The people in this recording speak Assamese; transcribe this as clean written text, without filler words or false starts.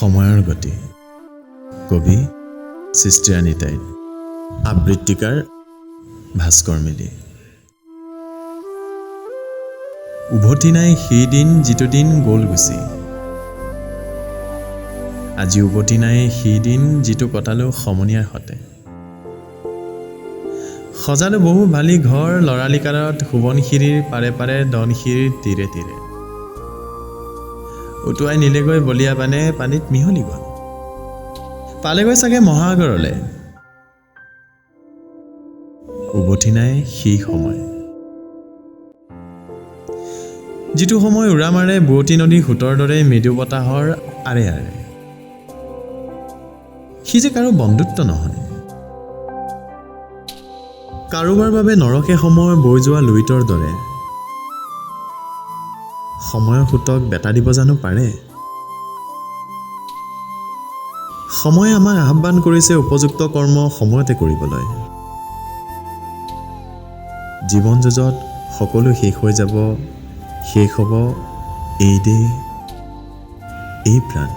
সময়ৰ গতি কবি সৃষ্টিৰাণী তাইৰ আবৃত্তিকাৰ ভাস্কৰ মিলি উভতি নাই সেই দিন যিটো দিন গ'ল গুচি আজি উভতি নাই সেই দিন যিটো কটালো সমনীয়াৰ হতে সজালো বহু ভালি ঘৰ লৰালি কালত সোৱণশিৰিৰ পাৰে পাৰে দনশিৰিৰ তীৰে তীৰে উটুৱাই নিলেগৈ বলিয়া বানে পানীত মিহলি গ'ল পালেগৈ চাগে মহাসাগৰলে উভতি নাই সেই সময় যিটো সময় উৰা মাৰে বুৱতী নদীৰ সোঁতৰ দৰে মৃদু বতাহৰ আৰে আৰে সি যে কাৰো বন্ধুত্ব নহয় কাৰোবাৰ বাবে নৰকে সময় বৈ যোৱা লুইতৰ দৰে সময়ৰ সোঁতক বেটা দিব জানো পাৰে সময়ে আমাক আহ্বান কৰিছে উপযুক্ত কৰ্ম সময়তে কৰিবলৈ জীৱন যুঁজত সকলো শেষ হৈ যাব শেষ হ'ব এই দেহ এই প্ৰাণ